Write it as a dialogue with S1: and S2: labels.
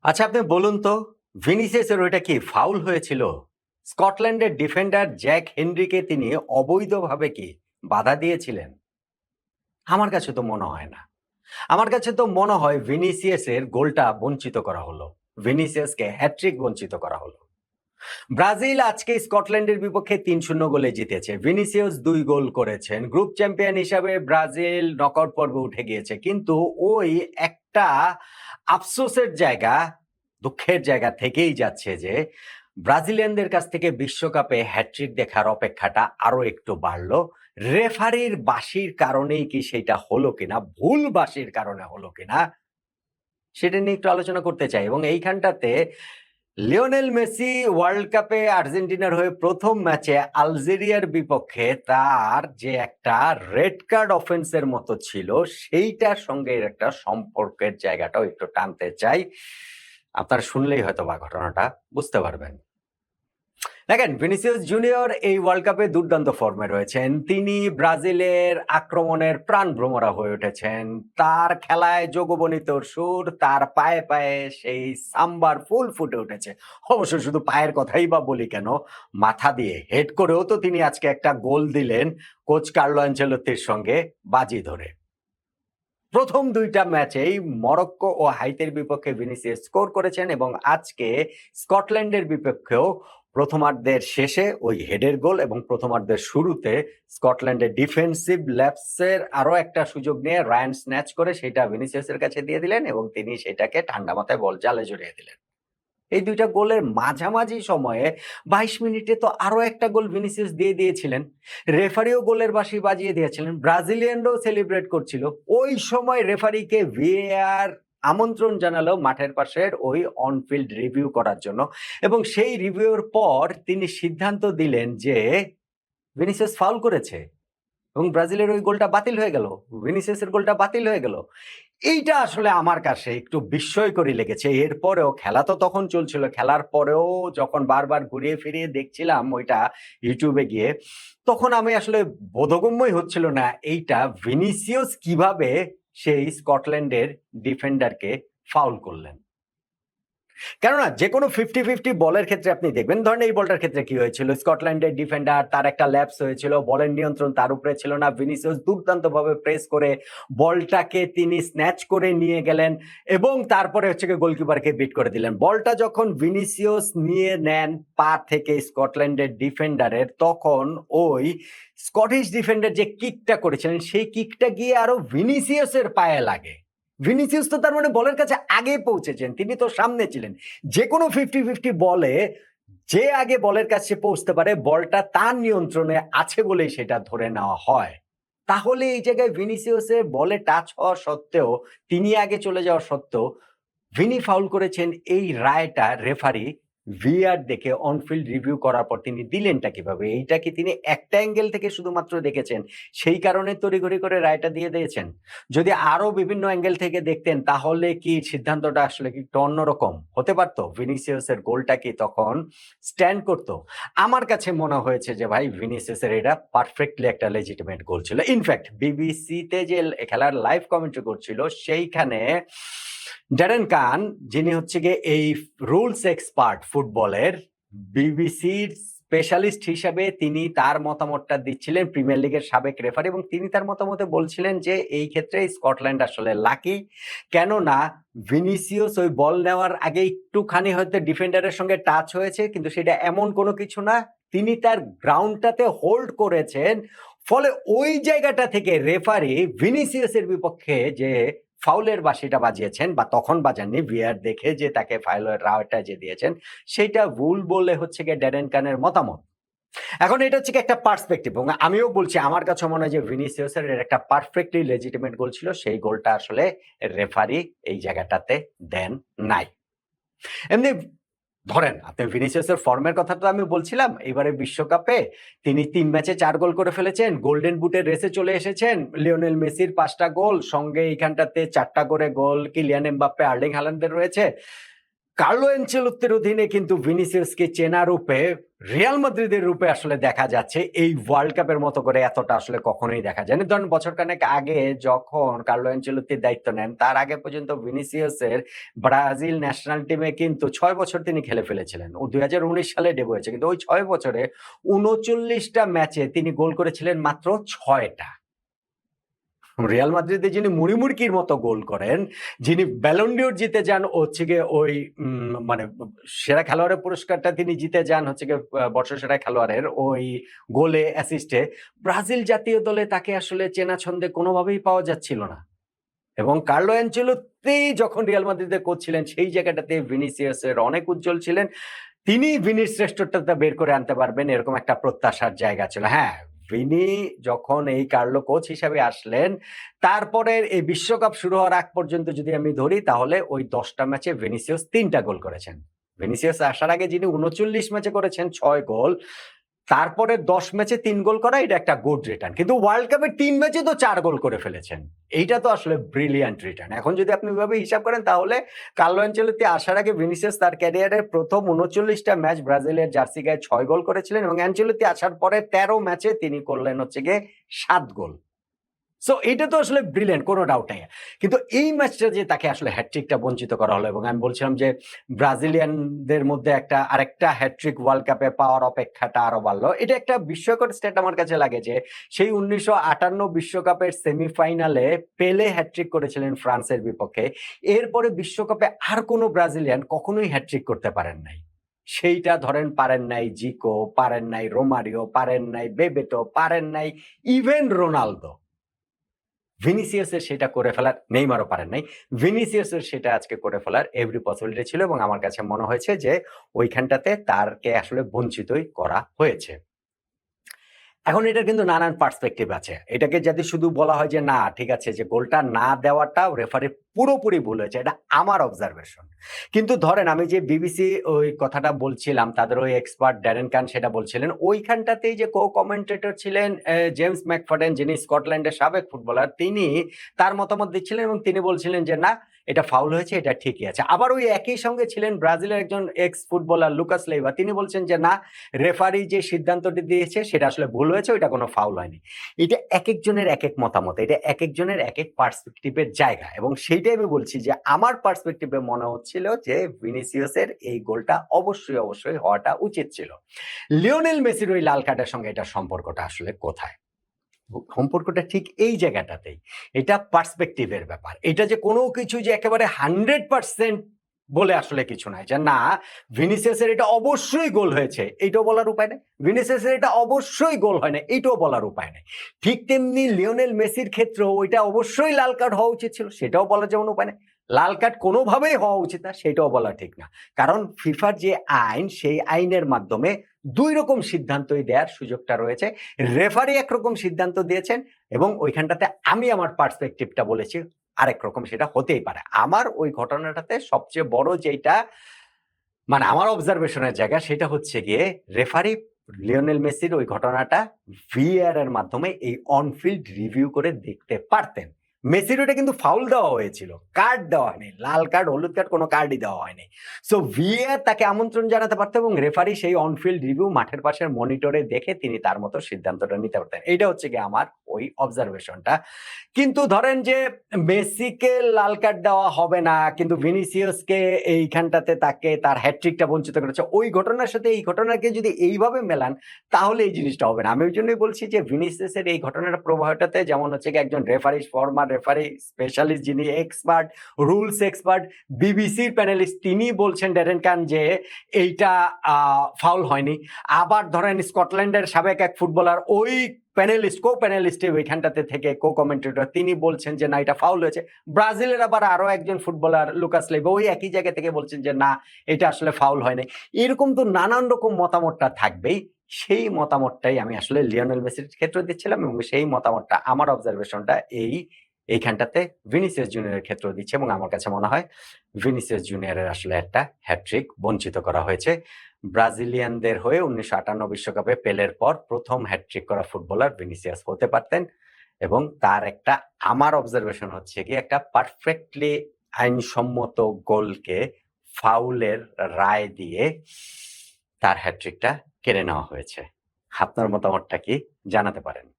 S1: আচ্ছা, আপনি বলুন তো, ভিনিসিয়াসের ওইটা কি ফাউল হয়েছিল? স্কটল্যান্ডের ডিফেন্ডার জ্যাক হেনরিকে তিনি অবৈধভাবে কি বাধা দিয়েছিলেন? আমার কাছে তো মনে হয় না। আমার কাছে তো মনে হয় ভিনিসিয়াসের গোলটা বঞ্চিত করা হলো। ভিনিসিয়াসকে হ্যাট্রিক বঞ্চিত করা হলো। ব্রাজিল আজকে স্কটল্যান্ডের বিপক্ষে ৩-০ গোলে জিতেছে। ভিনিসিয়াস ২ গোল করেছেন। গ্রুপ চ্যাম্পিয়ন হিসাবে ব্রাজিল নকআউট পর্বে উঠে গিয়েছে। কিন্তু ওই একটা আফসোসের জায়গা, দুঃখের জায়গা থেকেই যাচ্ছে যে ব্রাজিলিয়ানদের কাছ থেকে বিশ্বকাপে হ্যাট্রিক দেখার অপেক্ষাটা আরো একটু বাড়লো। রেফারির বাঁশির কারণেই কি সেটা হলো কিনা, ভুল বাঁশির কারণে হলো কিনা, সেটা নিয়ে একটু আলোচনা করতে চাই। এবং এইখানটাতে লিওনেল মেসি ওয়ার্ল্ড কাপে আর্জেন্টিনার হয়ে প্রথম ম্যাচে আলজেরিয়ার বিপক্ষে তার যে একটা রেড কার্ড অফেন্সের মতো ছিল, সেইটার সঙ্গে এর একটা সম্পর্কের জায়গাটাও একটু টানতে চাই। আপনারা শুনলেই হয়তো বা ঘটনাটা বুঝতে পারবেন। দেখেন, ভিনিসিয়াস জুনিয়র এই ওয়ার্ল্ড কাপে দুর্দান্ত ফর্মে রয়েছেন। তিনি ব্রাজিলের আক্রমণের প্রাণভ্রমরা হয়ে উঠেছেন। তার খেলায় যোগবনিত সুর, তার পায়ে পায়ে সেই সাম্বার ফুল ফুটে উঠেছে। অবশ্য শুধু পায়ের কথাই বা বলি কেন, মাথা দিয়ে হেড করেও তো তিনি আজকে একটা গোল দিলেন কোচ কার্লো আনচেলত্তির সঙ্গে বাজি ধরে। প্রথম ২টা ম্যাচেই মরক্কো ও হাইতির বিপক্ষে ভিনিসিয়াস স্কোর করেছেন এবং আজকে স্কটল্যান্ডের বিপক্ষেও প্রথমার্ধের শেষে ওই হেডের গোল এবং প্রথমার্ধের শুরুতে স্কটল্যান্ডের ডিফেন্সিভ ল্যাপসের আরো একটা সুযোগ নিয়ে রায়ান স্ন্যাচ করে সেটা ভিনিসিয়াসের কাছে দিয়ে দিলেন এবং তিনি সেটাকে ঠান্ডা মাথায় বল জালে জড়িয়ে দিলেন। এই ২টা গোলের মাঝামাঝি সময়ে ২২ মিনিটে তো আরো একটা গোল ভিনিসিয়াস দিয়ে দিয়েছিলেন। রেফারিও গোলের বাঁশি বাজিয়ে দিয়েছিলেন। ব্রাজিলিয়ানরাও সেলিব্রেট করছিল। ওই সময় রেফারিকে ভিএআর আমন্ত্রণ জানালো মাঠের পাশের ওই অন-ফিল্ড রিভিউ করার জন্য এবং সেই রিভিউর পর তিনি সিদ্ধান্ত দিলেন যে ভিনিসিয়াস ফাউল করেছে এবং ব্রাজিলের ওই গোলটা বাতিল হয়ে গেল। ভিনিসিয়াসের গোলটা বাতিল হয়ে গেল। এইটা আসলে আমার কাছে একটু বিস্ময়করই লেগেছে। এরপরেও খেলা তো তখন চলছিল। খেলার পরেও যখন বারবার ঘুরিয়ে ফিরিয়ে দেখছিলাম ওইটা YouTube এ গিয়ে, তখন আমি আসলে বোধগম্যই হচ্ছিল না এইটা ভিনিসিয়াস কিভাবে সেই স্কটল্যান্ডের ডিফেন্ডারকে ফাউল করলেন। কেননা যেকোনো 50-50 বলের ক্ষেত্রে আপনি দেখবেন, ধরেন এই বলটার ক্ষেত্রে কি হয়েছিল, স্কটল্যান্ডের ডিফেন্ডার তার একটা ল্যাপস হয়েছিল, বলের নিয়ন্ত্রণ তার উপরে ছিল না। ভিনিসিয়াস দুর্দান্তভাবে প্রেস করে বলটাকে তিনি স্ন্যাচ করে নিয়ে গেলেন এবং তারপরে হচ্ছে গিয়ে গোলকিপারকে বিট করে দিলেন। বলটা যখন ভিনিসিয়াস নিয়ে নেন পা থেকে স্কটল্যান্ডের ডিফেন্ডারের, তখন ওই স্কটিশ ডিফেন্ডার যে কিকটা করেছিলেন সেই কিকটা গিয়ে আরো ভিনিসিয়াসের পায়ে লাগে। ভিনিসিয়াস তো তার মানে বলের কাছে আগে পৌঁছেছেন, তিনি তো সামনে ছিলেন। যেকোনো 50-50 বলে যে আগে বলের কাছে পৌঁছতে পারে বলটা তার নিয়ন্ত্রণে আছে বলেই সেটা ধরে নেওয়া হয়। তাহলে এই জায়গায় ভিনিসিয়াসের বলে টাচ হওয়া সত্ত্বেও, তিনি আগে চলে যাওয়া সত্ত্বেও ভিনি ফাউল করেছেন, এই রায়টা রেফারি ভিআর দেখে অন-ফিল্ড রিভিউ করার পর তিনি দিলেনটা কিভাবে? এইটা কি তিনি একটা অ্যাঙ্গেল থেকে শুধুমাত্র দেখেছেন, সেই কারণে তড়িঘড়ি করে রায়টা দিয়ে দিয়েছেন? যদি আরো বিভিন্ন অ্যাঙ্গেল থেকে দেখতেন তাহলে কি সিদ্ধান্তটা আসলে কি একটু অন্যরকম হতে পারত? ভিনিসিয়াসের গোলটা কি তখন স্ট্যান্ড করত? আমার কাছে মনে হয়েছে যে ভাই ভিনিসিয়াসের এটা পারফেক্টলি একটা লেজিটিমেট গোল ছিল। ইনফ্যাক্ট বিবিসিতে যে খেলার লাইভ কমেন্ট্রি করছিল সেইখানে ড্যারেন কান, যিনি হচ্ছে গিয়ে এই রুলস এক্সপার্ট ফুটবলের, বিবিসির স্পেশালিস্ট হিসাবে তিনি তার মতামতটা দিচ্ছিলেন, প্রিমিয়ার লিগের সাবেক রেফারি, এবং তিনি তার মতামতে বলছিলেন যে এই ক্ষেত্রে স্কটল্যান্ড আসলে লাকি। কেননা ভিনিসিয়াস ওই বল নেওয়ার আগে একটুখানি হয়তো ডিফেন্ডারের সঙ্গে টাচ হয়েছে, কিন্তু সেটা এমন কোনো কিছু না। তিনি তার গ্রাউন্ডটাতে হোল্ড করেছেন। ফলে ওই জায়গাটা থেকে রেফারি ভিনিসিয়াসের বিপক্ষে যে ফাউলের বাঁশিটা বাজিয়েছেন, বা তখন বাজাননি, ভিআর দেখে যে তাকে ফাউলের রায়টা যে দিয়েছেন, সেইটা ভুল বলে হচ্ছে গিয়ে ড্যারেন কানের মতামত। এখন এটা হচ্ছে একটা পার্সপেক্টিভ এবং আমিও বলছি আমার কাছে মনে হয় যে ভিনিসিয়াসের একটা পারফেক্টলি লেজিটিমেট গোল ছিল, সেই গোলটা আসলে রেফারি এই জায়গাটাতে দেন নাই। এমনি ধরেন আপনি ভিনিসিয়াসের ফর্মের কথা তো আমি বলছিলাম, এবারে বিশ্বকাপে তিনি ৩ ম্যাচে ৪ গোল করে ফেলেছেন, গোল্ডেন বুটের রেসে চলে এসেছেন। লিওনেল মেসির ৫টা গোল, সঙ্গে এইখানটাতে ৪টা করে গোল কিলিয়ান এমবাপ্পে, আর্লিং হাল্যান্ডের রয়েছে। কার্লো এনচেলত্তির অধীনে কিন্তু ভিনিসিয়াসকে চেনা রূপে রিয়াল মাদ্রিদের রূপে আসলে দেখা যাচ্ছে এই ওয়ার্ল্ড কাপের মতো করে এতটা আসলে কখনোই দেখা যায়নি। ধরেন বছরখানেক আগে যখন কার্লো এনচেলত্তির দায়িত্ব নেন তার আগে পর্যন্ত ভিনিসিয়াসের ব্রাজিল ন্যাশনাল টিমে কিন্তু ৬ বছর তিনি খেলে ফেলেছিলেন। ও ২০১৯ সালে ডেবু হয়েছে। কিন্তু ওই ৬ বছরে ৩৯টা ম্যাচে তিনি গোল করেছিলেন মাত্র ৬টা। রিয়াল মাদ্রিদে যিনি মুড়িমুড়কির মতো গোল করেন, যিনি ব্যালন ডিওর জিতে যান হচ্ছে গিয়ে ওই মানে সেরা খেলোয়াড়ের পুরস্কারটা তিনি জিতে যান হচ্ছে গিয়ে বর্ষসেরা খেলোয়াড়ের ওই গোলে, অ্যাসিস্টে। ব্রাজিল জাতীয় দলে তাকে আসলে চেনা ছন্দে কোনোভাবেই পাওয়া যাচ্ছিল না। এবং কার্লো অ্যানচেলত্তি যখন রিয়াল মাদ্রিদের কোচ ছিলেন সেই জায়গাটাতে ভিনিসিয়াসের অনেক উজ্জ্বল ছিলেন। তিনি ভিনির শ্রেষ্ঠত্বটা বের করে আনতে পারবেন এরকম একটা প্রত্যাশার জায়গা ছিল। হ্যাঁ, ভিনি যখন এই কার্লো কোচ হিসেবে আসলেন, তারপরের এই বিশ্বকাপ শুরু হওয়ার আগ পর্যন্ত যদি আমি ধরি তাহলে ওই ১০টা ম্যাচে ভিনিসিয়াস ৩টা গোল করেছেন। ভিনিসিয়াস আসার আগে যিনি ৩৯ ম্যাচে করেছেন ৬ গোল, তারপরে ১০ ম্যাচে ৩ গোল করা এটা একটা গুড রিটার্ন। কিন্তু ওয়ার্ল্ড কাপের ৩ ম্যাচে তো ৪ গোল করে ফেলেছেন। এইটা তো আসলে ব্রিলিয়ান্ট রিটার্ন। এখন যদি আপনি ওইভাবে হিসাব করেন তাহলে কার্লো আনচেলত্তি আসার আগে ভিনিসিয়াস তার ক্যারিয়ারের প্রথম ৩৯টা ম্যাচ ব্রাজিলের জার্সি গায়ে ৬ গোল করেছিলেন এবং আনচেলত্তি আসার পরে ১৩ ম্যাচে তিনি করলেন হচ্ছে গিয়ে ৭ গোল। সো এটা তো আসলে ব্রিলিয়ান্ট, কোনো ডাউট নাই। কিন্তু এই ম্যাচটা যে তাকে আসলে হ্যাটট্রিকটা বঞ্চিত করা হলো এবং আমি বলছিলাম যে ব্রাজিলিয়ানদের মধ্যে আরেকটা হ্যাটট্রিক ওয়ার্ল্ড কাপে পাওয়ার অপেক্ষাটা আরো বাড়লো। এটা একটা বিস্ময়কর স্ট্যাট আমার কাছে লাগে যে সেই ১৯৫৮ বিশ্বকাপের সেমিফাইনালে পেলে হ্যাটট্রিক করেছিলেন ফ্রান্সের বিপক্ষে। এরপরে বিশ্বকাপে আর কোনো ব্রাজিলিয়ান কখনোই হ্যাটট্রিক করতে পারেন নাই। সেইটা ধরেন পারেন নাই জিকো, পারেন নাই রোমারিও, পারেন নাই বেবেটো, পারেন নাই ইভেন রোনালদো। ভিনিসিয়াসের সেটা করে ফেলার, নেইমারও পারেন নাই। ভিনিসিয়াসের সেটা আজকে করে ফেলার এভরি পসিবিলিটি ছিল এবং আমার কাছে মনে হয়েছে যে ওইখানটাতে তারকে আসলে বঞ্চিতই করা হয়েছে। এখন এটার কিন্তু নানান পার্সপেক্টিভ আছে। এটাকে যদি শুধু বলা হয় যে না ঠিক আছে যে গোলটা না দেওয়াটাও রেফারির পুরোপুরি ভুল হয়েছে, এটা আমার অবজারভেশন। কিন্তু ধরেন আমি যে বিবিসি ওই কথাটা বলছিলাম, তাদের ওই এক্সপার্ট ড্যারেন কান সেটা বলছিলেন, ওইখানটাতেই যে কো-কমেন্টেটর ছিলেন জেমস ম্যাকফাডেন, যিনি স্কটল্যান্ডের সাবেক ফুটবলার, তিনি তার মতামত দিচ্ছিলেন এবং তিনি বলছিলেন যে না এটা ফাউল হয়েছে, এটা ঠিকই আছে। আবার ওই একই সঙ্গে ছিলেন ব্রাজিলের একজন এক্স ফুটবলার লুকাস লেইভা, তিনি বলছেন যে না রেফারি যে সিদ্ধান্তটি দিয়েছে সেটা আসলে ভুল হয়েছে, ওইটা কোনো ফাউল হয়নি। এটা একেকজনের একেক মতামত, এটা একেকজনের একেক পার্সপেক্টিভের জায়গা এবং সেইটাই আমি বলছি যে আমার পার্সপেক্টিভে মনে হচ্ছিল যে ভিনিসিয়াসের এই গোলটা অবশ্যই হওয়াটা উচিত ছিল। লিওনেল মেসির ওই লাল কার্ডের সঙ্গে এটার সম্পর্কটা আসলে কোথায়? সম্পর্কটা ঠিক এই জায়গাটাতেই। এটা পার্সপেক্টিভের ব্যাপার। এটা যে কোনো কিছু যে একেবারে 100% বলে আসলে কিছু নাই। যে না ভিনিসিয়াসের এটা অবশ্যই গোল হয়েছে, এইটাও বলার উপায় নাই। ভিনিসিয়াসের এটা অবশ্যই গোল হয় না, এইটাও বলার উপায় নাই। ঠিক তেমনি লিওনেল মেসির ক্ষেত্রেও ওইটা অবশ্যই লাল কার্ড হওয়া উচিত ছিল, সেটাও বলার যেমন উপায় নাই। লাল কার্ড কোনোভাবেই হওয়া উচিত না, সেটাও বলা ঠিক না। কারণ ফিফার যে আইন, সেই আইনের মাধ্যমে ২ রকম সিদ্ধান্তই দেয়ার সুযোগটা রয়েছে। রেফারি একরকম সিদ্ধান্ত দিয়েছেন এবং ওইখানটাতে আমি আমার পার্সপেক্টিভটা বলেছি আরেক রকম, সেটা হতেই পারে। আমার ওই ঘটনাটাতে সবচেয়ে বড় যেইটা মানে আমার অবজারভেশনের জায়গা সেটা হচ্ছে গিয়ে রেফারি লিওনেল মেসির ওই ঘটনাটা ভিএআর এর মাধ্যমে এই অন ফিল্ড রিভিউ করে দেখতে পারতেন। মেসির ওটা কিন্তু ফাউল দেওয়া হয়েছিল, কার্ড দেওয়া হয়নি, লাল কার্ড হলুদ কার্ড কোনো কার্ডই দেওয়া হয়নি। সো ভিএআর তাকে আমন্ত্রণ জানাতে পারতো এবং রেফারি সেই অন ফিল্ড রিভিউ মাঠের পাশের মনিটরে দেখে তিনি তার মতো সিদ্ধান্তটা নিতে পারতেন। এইটা হচ্ছে গিয়ে আমার ওই অবজারভেশনটা। কিন্তু ধরেন যে মেসিকে লাল কার্ড দেওয়া হবে না কিন্তু ভিনিসিয়াসকে এইখানটাতে তাকে তার হ্যাটট্রিকটা বঞ্চিত করেছে, ওই ঘটনার সাথে এই ঘটনাকে যদি এইভাবে মেলান তাহলে এই জিনিসটা হবে না। আমি ওই জন্যই বলছি যে ভিনিসিয়াসের এই ঘটনার প্রবাহটাতে যেমন হচ্ছে কি একজন রেফারি, ফরমার রেফারি স্পেশালিস্ট, যিনি এক্সপার্ট, রুলস এক্সপার্ট, বিবিসির প্যানেলিস্ট, তিনি বলছেন ড্যারেন কান যে এইটা ফাউল হয়নি। আবার ধরেন স্কটল্যান্ডের সাবেক এক ফুটবলার ওই প্যানেলিস্ট, কো প্যানেলিস্টে ওইখানটাতে থেকে কো কমেন্টেটর, তিনি বলছেন যে না এটা ফাউল হয়েছে। ব্রাজিলের আবার আরো একজন ফুটবলার লুকাস লেইভা ওই একই জায়গা থেকে বলছেন যে না এটা আসলে ফাউল হয় নাই। এরকম তো নানান রকম মতামতটা থাকবেই। সেই মতামতটাই আমি আসলে লিওনেল মেসির ক্ষেত্রে দিচ্ছিলাম এবং সেই মতামতটা আমার অবজারভেশনটা এইখানটাতে ভিনিসিয়াস জুনিয়রের ক্ষেত্রেও দিচ্ছে এবং আমার কাছে মনে হয় ভিনিসিয়াস জুনিয়রের আসলে একটা হ্যাটট্রিক বঞ্চিত করা হয়েছে। ব্রাজিলিয়ানদের হয়ে ১৯৫৮ বিশ্বকাপে পেলের পর প্রথম হ্যাটট্রিক করা ফুটবলার ভিনিসিয়াস হতে পারতেন এবং তার একটা আমার অবজারভেশন হচ্ছে কি একটা পারফেক্টলি আইনসম্মত গোলকে ফাউলের রায় দিয়ে তার হ্যাট্রিকটা কেড়ে নেওয়া হয়েছে। আপনার মতামতটা কি জানাতে পারেন।